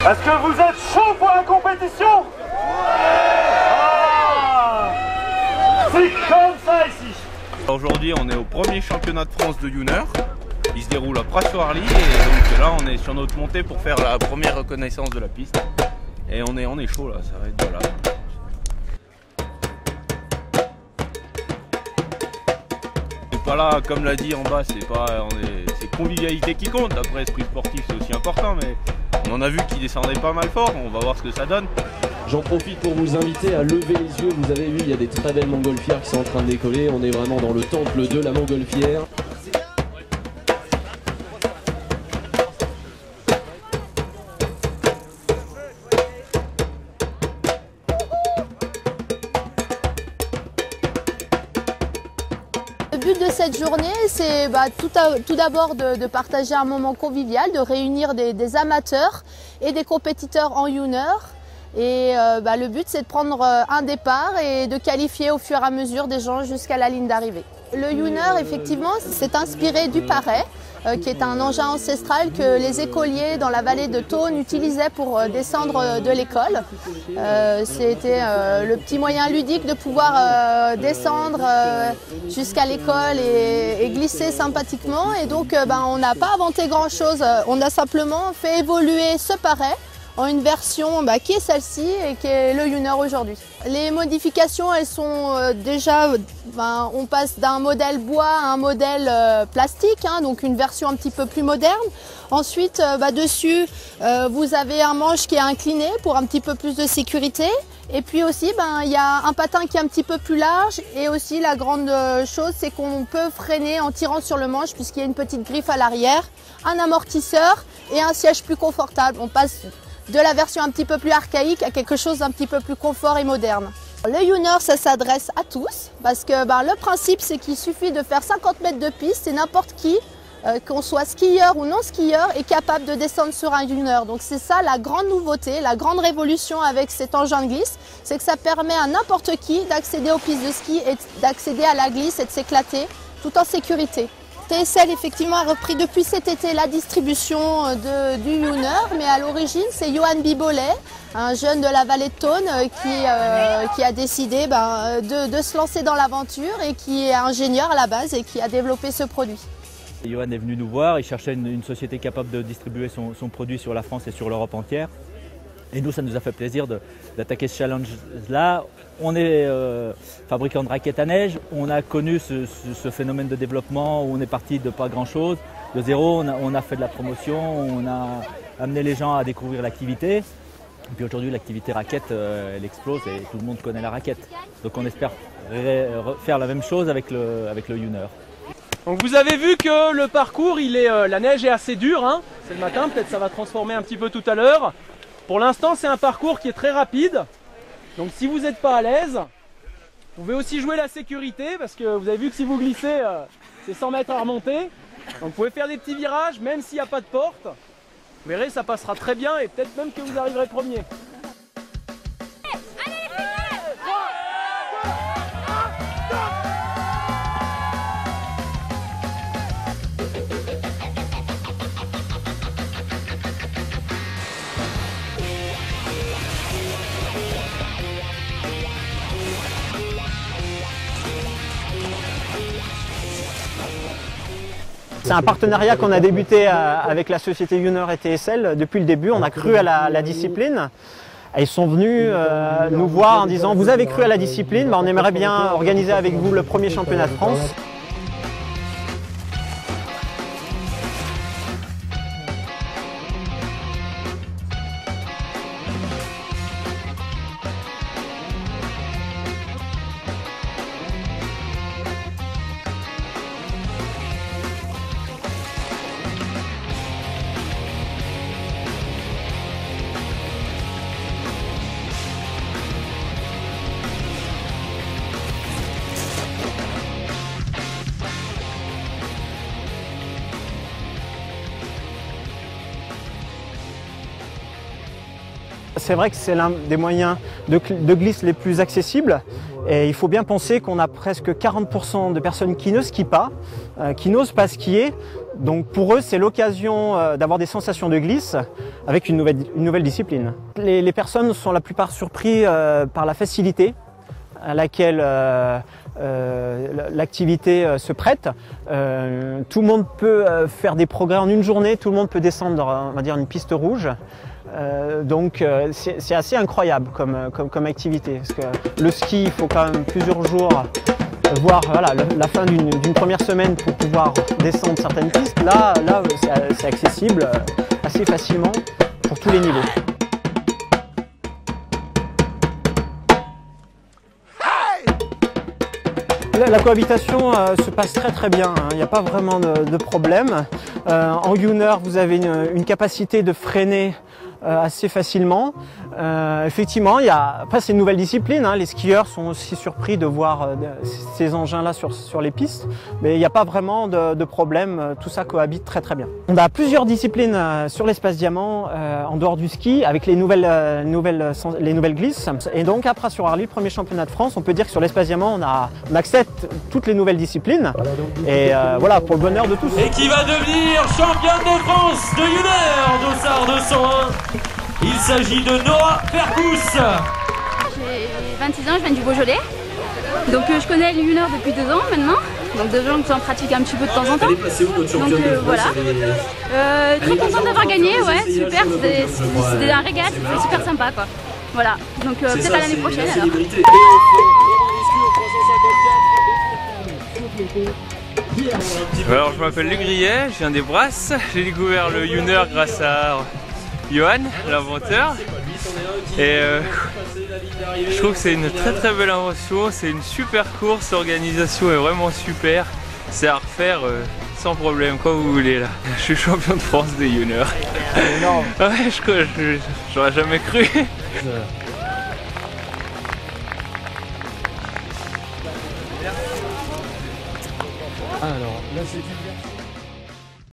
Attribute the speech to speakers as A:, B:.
A: Est-ce que vous êtes chaud pour la compétition? Ah, c'est comme ça ici.
B: Aujourd'hui, on est au premier championnat de France de Youner. Il se déroule à Pras-sur-Arly et donc là, on est sur notre montée pour faire la première reconnaissance de la piste. Et on est chaud là, ça va être voilà. Voilà, comme l'a dit en bas, c'est convivialité qui compte. Après, esprit sportif, c'est aussi important, mais on en a vu qu'il descendait pas mal fort. On va voir ce que ça donne.
C: J'en profite pour vous inviter à lever les yeux. Vous avez vu, il y a des très belles montgolfières qui sont en train de décoller. On est vraiment dans le temple de la montgolfière.
D: Le but de cette journée, c'est tout d'abord de partager un moment convivial, de réunir des amateurs et des compétiteurs en Youner. Et le but, c'est de prendre un départ et de qualifier au fur et à mesure des gens jusqu'à la ligne d'arrivée. Le Youner, effectivement, s'est inspiré du Paray, qui est un engin ancestral que les écoliers dans la vallée de Thônes utilisaient pour descendre de l'école. C'était le petit moyen ludique de pouvoir descendre jusqu'à l'école et glisser sympathiquement. Et donc, on n'a pas inventé grand-chose, on a simplement fait évoluer ce Paray en une version qui est celle-ci et qui est le Youner aujourd'hui. Les modifications, elles sont déjà, on passe d'un modèle bois à un modèle plastique, donc une version un petit peu plus moderne. Ensuite, dessus, vous avez un manche qui est incliné pour un petit peu plus de sécurité. Et puis aussi, il y a un patin qui est un petit peu plus large. Et aussi, la grande chose, c'est qu'on peut freiner en tirant sur le manche puisqu'il y a une petite griffe à l'arrière, un amortisseur et un siège plus confortable. On passe de la version un petit peu plus archaïque à quelque chose d'un petit peu plus confort et moderne. Le Youner, ça s'adresse à tous parce que le principe, c'est qu'il suffit de faire 50 mètres de piste et n'importe qui, qu'on soit skieur ou non skieur, est capable de descendre sur un Youner. Donc c'est ça la grande nouveauté, la grande révolution avec cet engin de glisse, c'est que ça permet à n'importe qui d'accéder aux pistes de ski et d'accéder à la glisse et de s'éclater tout en sécurité. TSL effectivement a repris depuis cet été la distribution du Youner, mais à l'origine c'est Johan Bibolet, un jeune de la vallée de Thônes qui a décidé de se lancer dans l'aventure et qui est ingénieur à la base et qui a développé ce produit.
E: Johan est venu nous voir, il cherchait une société capable de distribuer son produit sur la France et sur l'Europe entière. Et nous, ça nous a fait plaisir d'attaquer ce challenge-là. On est fabricant de raquettes à neige, on a connu ce phénomène de développement où on est parti de pas grand-chose, de zéro, on a fait de la promotion, on a amené les gens à découvrir l'activité. Et puis aujourd'hui, l'activité raquette, elle explose et tout le monde connaît la raquette. Donc on espère faire la même chose avec le Youner.
F: Donc vous avez vu que le parcours, la neige est assez dure, c'est le matin, peut-être ça va transformer un petit peu tout à l'heure. Pour l'instant, c'est un parcours qui est très rapide. Donc si vous n'êtes pas à l'aise, vous pouvez aussi jouer la sécurité parce que vous avez vu que si vous glissez, c'est 100 mètres à remonter. Donc vous pouvez faire des petits virages même s'il n'y a pas de porte. Vous verrez, ça passera très bien et peut-être même que vous arriverez premier.
G: C'est un partenariat qu'on a débuté avec la société Youner et TSL. Depuis le début, on a cru à la discipline. Et ils sont venus nous voir en disant « Vous avez cru à la discipline, on aimerait bien organiser avec vous le premier championnat de France ». C'est vrai que c'est l'un des moyens de glisse les plus accessibles Et il faut bien penser qu'on a presque 40% de personnes qui ne skient pas, qui n'osent pas skier. Donc pour eux, c'est l'occasion d'avoir des sensations de glisse avec une nouvelle discipline. Les personnes sont la plupart surpris par la facilité à laquelle l'activité se prête. Tout le monde peut faire des progrès en une journée, tout le monde peut descendre, on va dire, une piste rouge. Donc c'est assez incroyable comme activité. Parce que le ski, il faut quand même plusieurs jours, voire voilà, la fin d'une première semaine pour pouvoir descendre certaines pistes. Là c'est accessible assez facilement pour tous les niveaux. La cohabitation se passe très bien, hein. Il n'y a pas vraiment de problème. En Youner, vous avez une capacité de freiner assez facilement. Effectivement, après c'est une nouvelle discipline, hein. Les skieurs sont aussi surpris de voir ces engins-là sur les pistes, mais il n'y a pas vraiment de problème, tout ça cohabite très bien. On a plusieurs disciplines sur l'espace diamant en dehors du ski, avec les nouvelles glisses. Et donc après sur Arly, le premier championnat de France, on peut dire que sur l'espace diamant, on accepte toutes les nouvelles disciplines. Et voilà, pour le bonheur de tous.
H: Et qui va devenir championne de France de Youner, Dossard 201. Il s'agit de Noah Percous.
I: J'ai 26 ans, je viens du Beaujolais. Donc je connais le Youner depuis 2 ans maintenant. Donc 2 ans que j'en pratique un petit peu de temps en temps. Donc voilà. Très contente d'avoir gagné, ouais, super. C'était un régal, c'était super sympa quoi. Voilà, donc peut-être à l'année prochaine alors.
J: Alors je m'appelle Luc Grillet, je viens des Brasses. J'ai découvert le Youner grâce à Johan, l'inventeur. Et je trouve que c'est une très belle invention, c'est une super course, l'organisation est vraiment super. C'est à refaire sans problème quand vous voulez là. Je suis champion de France des Youner.
C: C'est énorme.
J: Ouais, j'aurais jamais cru.
C: Alors là c'est une